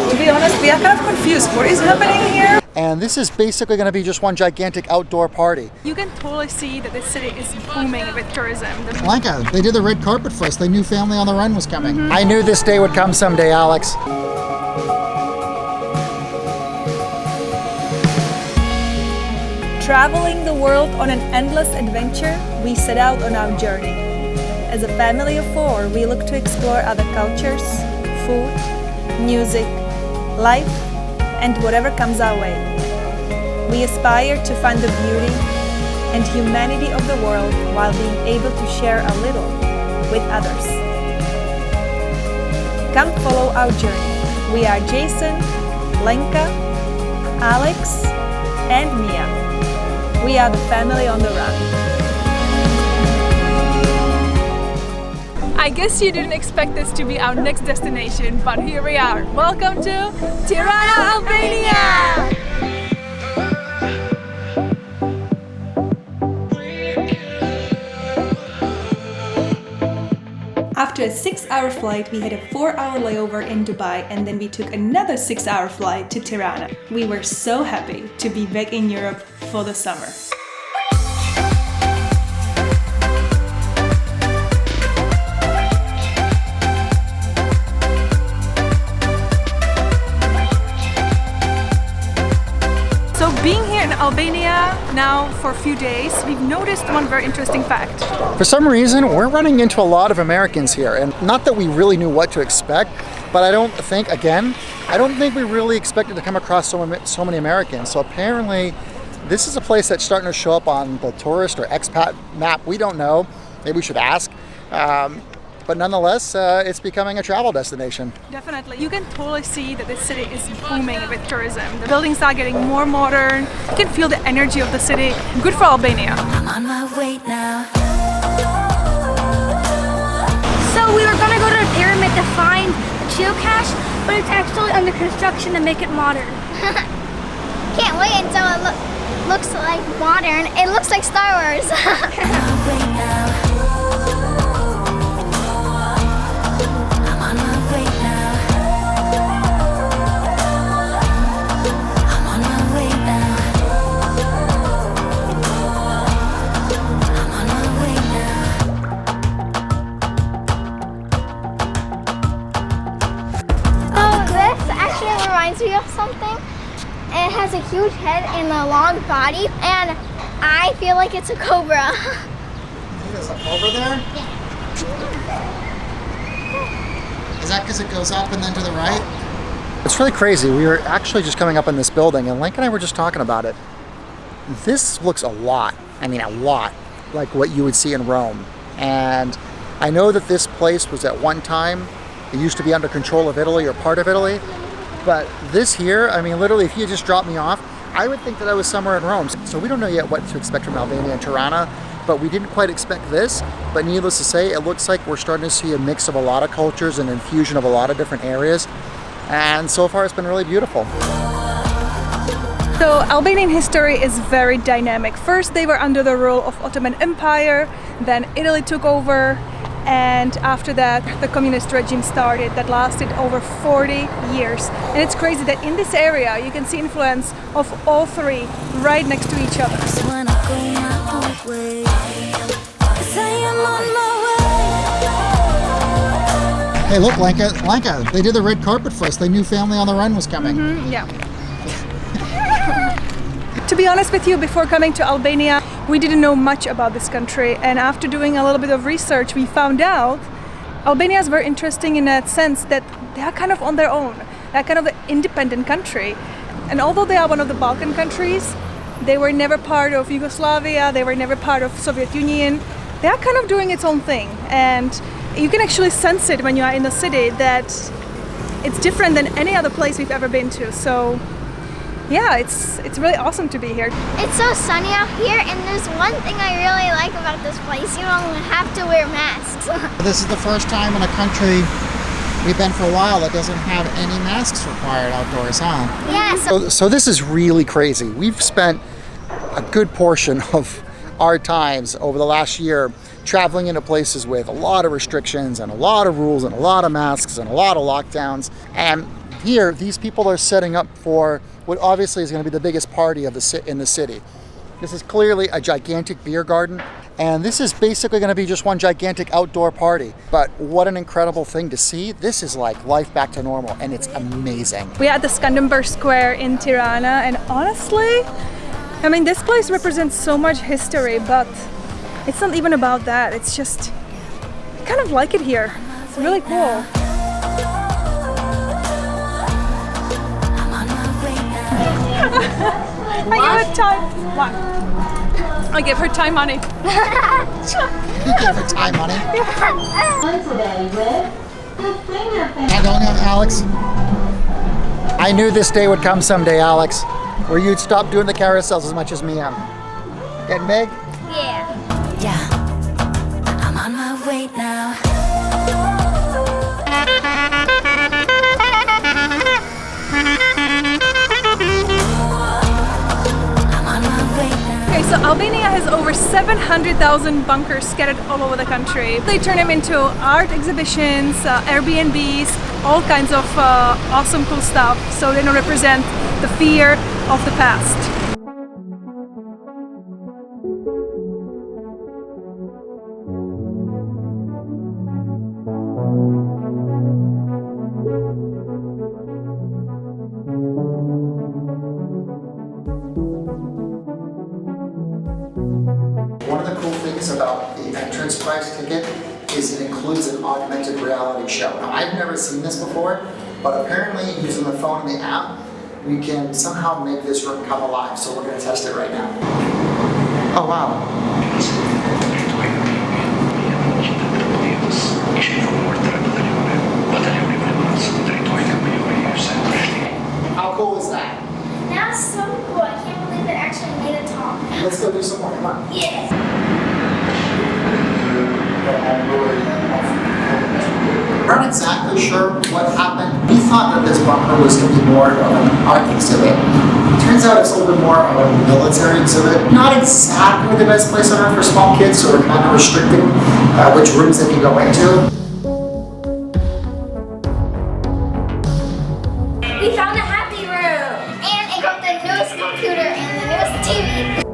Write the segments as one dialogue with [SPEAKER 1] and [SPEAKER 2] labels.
[SPEAKER 1] To be honest, we are kind of confused. What is happening here?
[SPEAKER 2] And this is basically going to be just one gigantic outdoor party.
[SPEAKER 3] You can totally see that this city is booming with tourism.
[SPEAKER 4] Lanka, they did the red carpet for us. They knew Family on the Run was coming.
[SPEAKER 2] I knew this day would come someday, Alex.
[SPEAKER 1] Traveling the world on an endless adventure, we set out on our journey. As a family of 4, we look to explore other cultures, food, music, life, and whatever comes our way. We aspire to find the beauty and humanity of the world while being able to share a little with others. Come follow our journey. We are Jason, Lenka, Alex, and Mia. We are the family on the run.
[SPEAKER 3] I guess you didn't expect this to be our next destination, but here we are. Welcome to Tirana, Albania!
[SPEAKER 1] After a 6-hour flight, we had a 4-hour layover in Dubai, and then we took another 6-hour flight to Tirana. We were so happy to be back in Europe for the summer.
[SPEAKER 3] So being here in Albania now for a few days, we've noticed one very interesting fact.
[SPEAKER 2] For some reason, we're running into a lot of Americans here, and not that we really knew what to expect, but I don't think we really expected to come across so many Americans. So apparently, this is a place that's starting to show up on the tourist or expat map. We don't know. Maybe we should ask. But nonetheless, it's becoming a travel destination.
[SPEAKER 3] Definitely. You can totally see that this city is booming with tourism. The buildings are getting more modern. You can feel the energy of the city. Good for Albania.
[SPEAKER 5] I'm on my way now. So we were gonna go to the pyramid to find the geocache, but it's actually under construction to make it modern.
[SPEAKER 6] Can't wait until it looks like modern. It looks like Star Wars. Of something. It has a huge head and a long body, and I feel like it's a cobra.
[SPEAKER 4] There's a cobra there?
[SPEAKER 6] Yeah.
[SPEAKER 4] Is that because it goes up and then to the right?
[SPEAKER 2] It's really crazy. We were actually just coming up in this building, and Lenk and I were just talking about it. This looks a lot like what you would see in Rome. And I know that this place was at one time, it used to be under control of Italy or part of Italy. But this here, I mean, literally, if you just dropped me off, I would think that I was somewhere in Rome. So we don't know yet what to expect from Albania and Tirana, but we didn't quite expect this. But needless to say, it looks like we're starting to see a mix of a lot of cultures and infusion of a lot of different areas. And so far, it's been really beautiful.
[SPEAKER 3] So Albanian history is very dynamic. First, they were under the rule of Ottoman Empire, then Italy took over, and after that, the communist regime started that lasted over 40 years. And it's crazy that in this area, you can see influence of all three right next to each other.
[SPEAKER 4] Hey, look, Lanka, they did the red carpet for us. They knew Family on the Run was coming.
[SPEAKER 3] Yeah. To be honest with you, before coming to Albania, we didn't know much about this country, and after doing a little bit of research, we found out Albania is very interesting in that sense that they are kind of on their own. They're kind of an independent country. And although they are one of the Balkan countries, they were never part of Yugoslavia, they were never part of Soviet Union. They are kind of doing its own thing, and you can actually sense it when you are in the city that it's different than any other place we've ever been to. So yeah, it's really awesome to be here.
[SPEAKER 6] It's so sunny out here, and there's one thing I really like about this place. You don't have to wear masks.
[SPEAKER 4] This is the first time in a country we've been for a while that doesn't have any masks required outdoors, huh?
[SPEAKER 6] Yeah.
[SPEAKER 2] So this is really crazy. We've spent a good portion of our times over the last year traveling into places with a lot of restrictions and a lot of rules and a lot of masks and a lot of lockdowns. And here, these people are setting up for what obviously is going to be the biggest party of in the city. This is clearly a gigantic beer garden, and this is basically going to be just one gigantic outdoor party. But what an incredible thing to see. This is like life back to normal, and it's amazing.
[SPEAKER 3] We are at the Scundenburg Square in Tirana, and honestly, I mean, this place represents so much history, but it's not even about that. It's just, I kind of like it here. It's really cool. I give her time. What? I give her time money.
[SPEAKER 2] You gave her time money? Hang on, Alex. I knew this day would come someday, Alex, where you'd stop doing the carousels as much as me am. Getting big?
[SPEAKER 6] Yeah.
[SPEAKER 7] Yeah, I'm on my way now.
[SPEAKER 3] Okay, so Albania has over 700,000 bunkers scattered all over the country. They turn them into art exhibitions, Airbnbs, all kinds of awesome cool stuff, so they don't represent the fear of the past.
[SPEAKER 2] One of the cool things about the entrance price ticket is it includes an augmented reality show. Now, I've never seen this before, but apparently using the phone and the app, we can somehow make this room come alive. So we're going to test it right now. Oh, wow. How cool is that?
[SPEAKER 6] That's so cool. I can't believe it actually made it talk.
[SPEAKER 2] Let's go do some more. Come on.
[SPEAKER 6] Yes.
[SPEAKER 2] We're not exactly sure what happened. We thought that this bunker was going to be more of an art exhibit. Turns out it's a little bit more of a military exhibit. Not exactly the best place on earth for small kids, so we're kind of restricting which rooms they can go into.
[SPEAKER 6] We found a happy room. And it got the newest computer and the newest TV.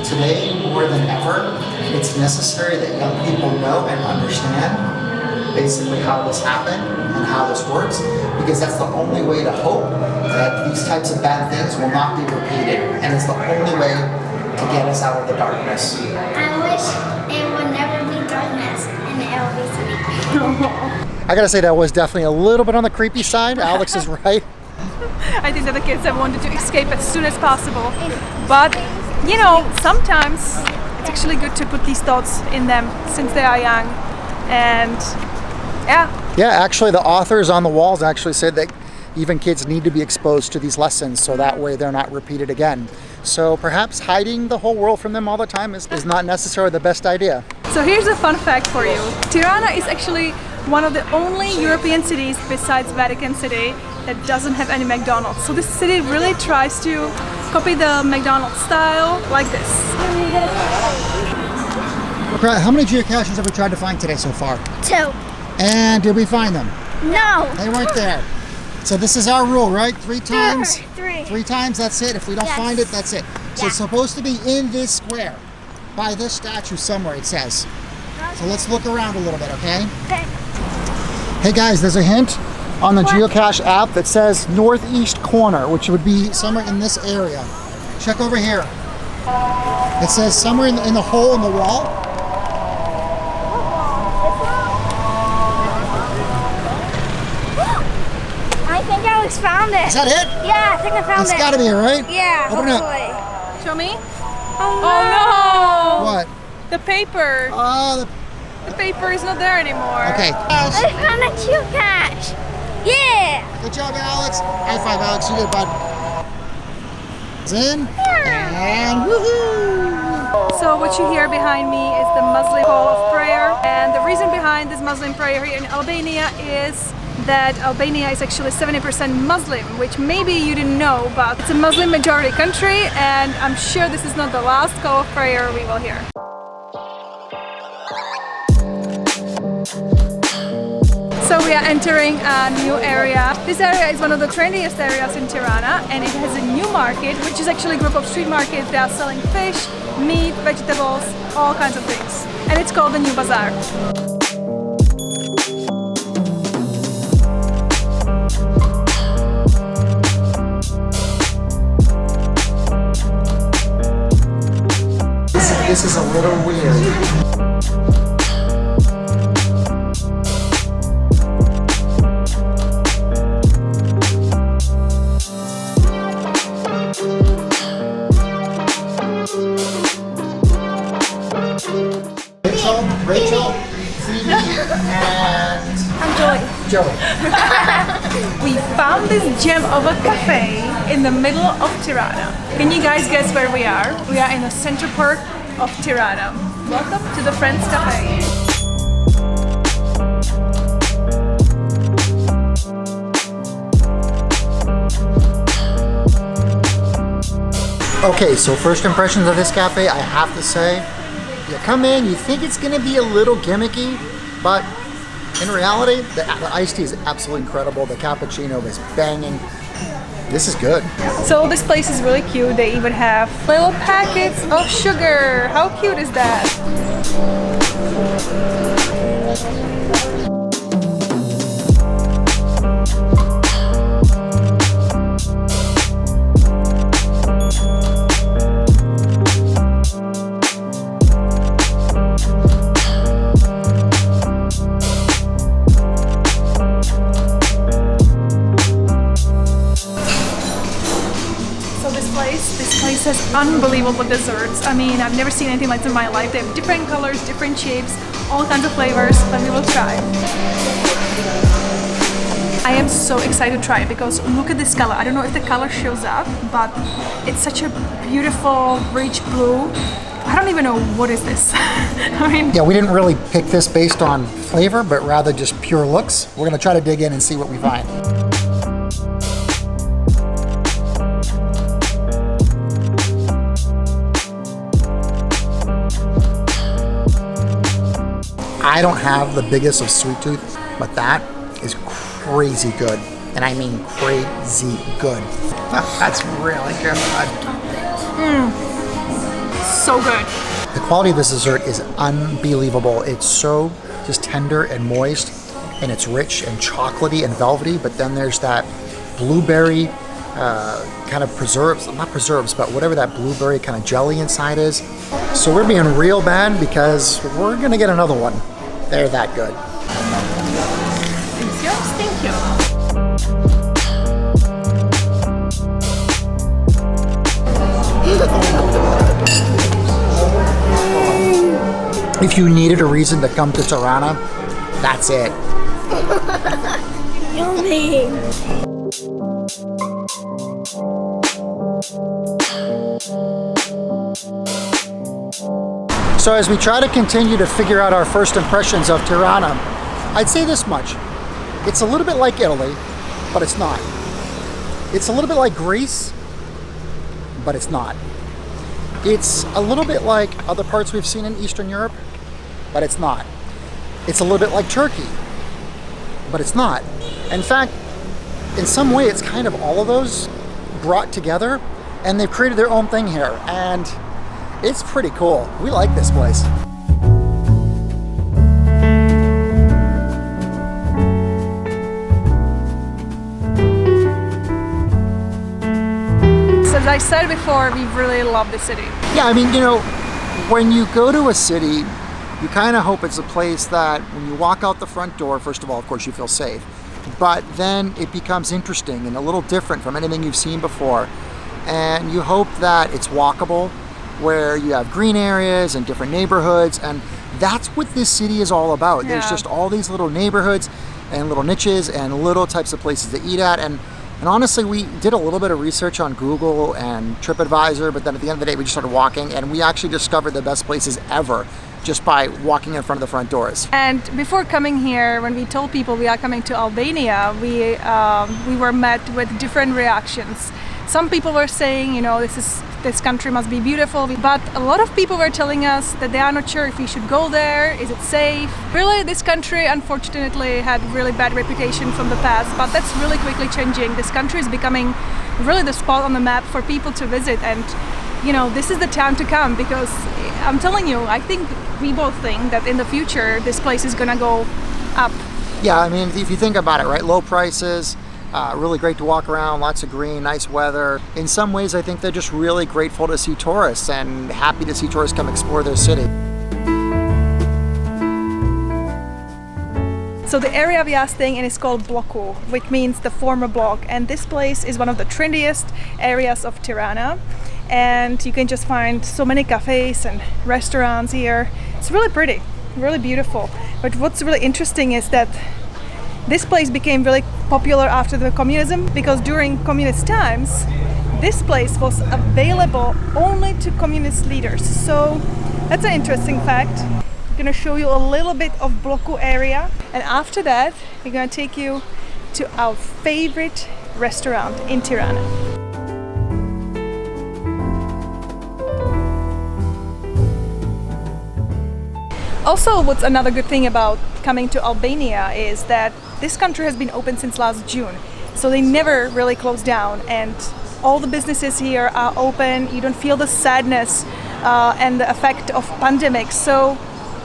[SPEAKER 2] Today, more than ever, it's necessary that young people know and understand basically how this happened and how this works, because that's the only way to hope that these types of bad things will not be repeated, and it's the only way to get us out of the darkness.
[SPEAKER 6] I wish it would never be darkness in the LV city.
[SPEAKER 2] I gotta say, that was definitely a little bit on the creepy side. Alex is right.
[SPEAKER 3] I think that the kids have wanted to escape as soon as possible, but you know, sometimes it's actually good to put these thoughts in them since they are young, and yeah.
[SPEAKER 2] Yeah, actually the authors on the walls actually said that even kids need to be exposed to these lessons so that way they're not repeated again. So perhaps hiding the whole world from them all the time is not necessarily the best idea.
[SPEAKER 3] So here's a fun fact for you. Tirana is actually one of the only European cities besides Vatican City that doesn't have any McDonald's. So this city really tries to copy the McDonald's style like this.
[SPEAKER 2] How many geocaches have we tried to find today so far?
[SPEAKER 6] 2.
[SPEAKER 2] And did we find them?
[SPEAKER 6] No.
[SPEAKER 2] They weren't there. So this is our rule, right? 3 times?
[SPEAKER 6] 3.
[SPEAKER 2] 3 times, that's it. If we don't find it, that's it. So it's supposed to be in this square, by this statue somewhere, it says. So let's look around a little bit, okay?
[SPEAKER 6] Okay.
[SPEAKER 2] Hey guys, there's a hint on the geocache app that says northeast corner, which would be somewhere in this area. Check over here. It says somewhere in the hole in the wall.
[SPEAKER 6] I think Alex found it.
[SPEAKER 2] Is that it?
[SPEAKER 6] Yeah, I think I found
[SPEAKER 2] It's
[SPEAKER 6] it.
[SPEAKER 2] gotta be it, right?
[SPEAKER 6] Yeah,
[SPEAKER 2] Open it up.
[SPEAKER 6] hopefully.
[SPEAKER 3] Show me.
[SPEAKER 6] Oh
[SPEAKER 3] no!
[SPEAKER 2] What?
[SPEAKER 3] The paper.
[SPEAKER 2] Oh,
[SPEAKER 3] The paper is not there anymore.
[SPEAKER 2] okay.
[SPEAKER 6] I found a geocache. Yeah.
[SPEAKER 2] Good job, Alex. High five, Alex. You did it, bud. It's in.
[SPEAKER 6] Yeah.
[SPEAKER 4] And woohoo!
[SPEAKER 3] So what you hear behind me is the Muslim call of prayer, and the reason behind this Muslim prayer here in Albania is that Albania is actually 70% Muslim, which maybe you didn't know, but it's a Muslim majority country, and I'm sure this is not the last call of prayer we will hear. So we are entering a new area. This area is one of the trendiest areas in Tirana, and it has a new market, which is actually a group of street markets. They are selling fish, meat, vegetables, all kinds of things. And it's called the New Bazaar.
[SPEAKER 2] This is a little weird. Rachel, Phoebe, and
[SPEAKER 3] I'm Joey.
[SPEAKER 2] Joey.
[SPEAKER 3] We found this gem of a cafe in the middle of Tirana. Can you guys guess where we are? We are in the center part of Tirana. Welcome to the Friends Cafe.
[SPEAKER 2] Okay, so first impressions of this cafe, I have to say, you come in, you think it's gonna be a little gimmicky, but in reality, the iced tea is absolutely incredible. The cappuccino is banging. This is good.
[SPEAKER 3] So this place is really cute. They even have little packets of sugar. How cute is that? This place has unbelievable desserts. I mean, I've never seen anything like this in my life. They have different colors, different shapes, all kinds of flavors, but we will try. I am so excited to try it because look at this color. I don't know if the color shows up, but it's such a beautiful, rich blue. I don't even know what is this. I mean,
[SPEAKER 2] yeah, we didn't really pick this based on flavor, but rather just pure looks. We're gonna try to dig in and see what we find. I don't have the biggest of sweet tooth, but that is crazy good. And I mean crazy good. That's really good.
[SPEAKER 3] so good.
[SPEAKER 2] The quality of this dessert is unbelievable. It's so just tender and moist, and it's rich and chocolatey and velvety, but then there's that blueberry kind of preserves, not preserves, but whatever that blueberry kind of jelly inside is. So we're being real bad because we're gonna get another one. They're that good.
[SPEAKER 3] It's yours, thank you.
[SPEAKER 2] If you needed a reason to come to Tirana, that's it.
[SPEAKER 6] Yummy.
[SPEAKER 2] So as we try to continue to figure out our first impressions of Tirana, I'd say this much. It's a little bit like Italy, but it's not. It's a little bit like Greece, but it's not. It's a little bit like other parts we've seen in Eastern Europe, but it's not. It's a little bit like Turkey, but it's not. In fact, in some way, it's kind of all of those brought together, and they've created their own thing here, and it's pretty cool. We like this place.
[SPEAKER 3] As I said before, we really love the city.
[SPEAKER 2] Yeah, I mean, you know, when you go to a city, you kind of hope it's a place that when you walk out the front door, first of all, of course, you feel safe, but then it becomes interesting and a little different from anything you've seen before. And you hope that it's walkable, where you have green areas and different neighborhoods, and that's what this city is all about. Yeah. There's just all these little neighborhoods and little niches and little types of places to eat at, and And honestly, we did a little bit of research on Google and TripAdvisor, but then at the end of the day, we just started walking, and we actually discovered the best places ever just by walking in front of the front doors.
[SPEAKER 3] And before coming here, when we told people we are coming to Albania, we were met with different reactions. Some people were saying, you know, this country must be beautiful, but a lot of people were telling us that they are not sure if we should go there, is it safe? Really, this country unfortunately had really bad reputation from the past, but that's really quickly changing. This country is becoming really the spot on the map for people to visit, and you know, this is the time to come, because I'm telling you, I think we both think that in the future this place is gonna go up.
[SPEAKER 2] Yeah, I mean, if you think about it, right, low prices, really great to walk around, lots of green, nice weather. In some ways, I think they're just really grateful to see tourists and happy to see tourists come explore their city.
[SPEAKER 3] So the area we are staying in is called Bloku, which means the former block, and this place is one of the trendiest areas of Tirana, and you can just find so many cafes and restaurants here. It's really pretty, really beautiful. But what's really interesting is that this place became really popular after the communism, because during communist times this place was available only to communist leaders. So that's an interesting fact. I'm gonna show you a little bit of Bloku area, and after that we're gonna take you to our favorite restaurant in Tirana. Also, what's another good thing about coming to Albania is that this country has been open since last June, so they never really closed down, and all the businesses here are open. You don't feel the sadness and the effect of pandemic. So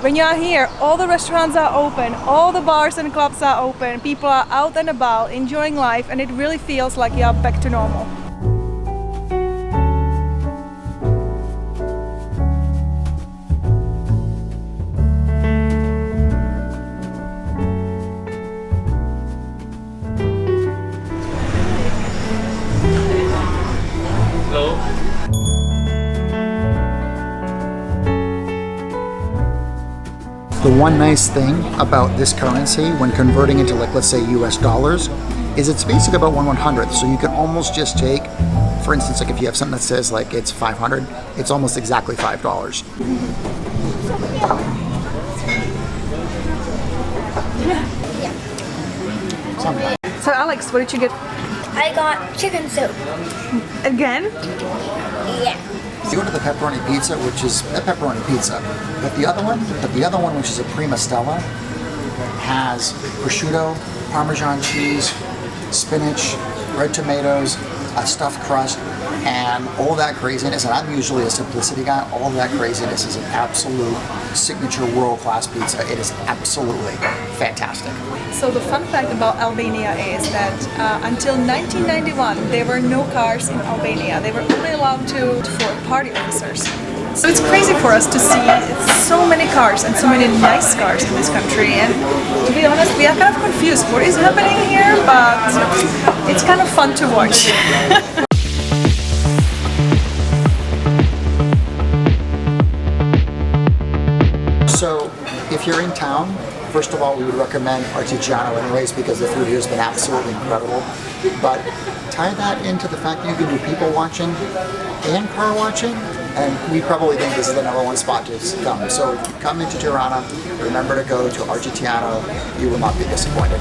[SPEAKER 3] when you are here, all the restaurants are open, all the bars and clubs are open, people are out and about enjoying life, and it really feels like you are back to normal.
[SPEAKER 2] The one nice thing about this currency when converting into, like, let's say US dollars, is it's basically about 1/100th. So you can almost just take, for instance, like if you have something that says like it's 500, it's almost exactly $5.
[SPEAKER 3] So Alex, what did you get
[SPEAKER 5] I got chicken soup.
[SPEAKER 3] again?
[SPEAKER 5] Yeah.
[SPEAKER 2] You go to the pepperoni pizza, which is a pepperoni pizza, but the other one, which is a prima stella, has prosciutto, Parmesan cheese, spinach, red tomatoes, a stuffed crust, and all that craziness. And I'm usually a simplicity guy. All that craziness is an absolute signature world-class pizza. It is absolutely fantastic.
[SPEAKER 3] So the fun fact about Albania is that until 1991 there were no cars in Albania. They were only allowed to for party officers. So it's crazy for us to see so many cars and so many nice cars in this country. And to be honest, we are kind of confused what is happening here, but it's kind of fun to watch.
[SPEAKER 2] So if you're in town, first of all, we would recommend Artigiano anyways, because the food here has been absolutely incredible. But tie that into the fact that you can do people watching and car watching, and we probably think this is the #1 spot to come. So come into Tirana, remember to go to Artigiano, you will not be disappointed.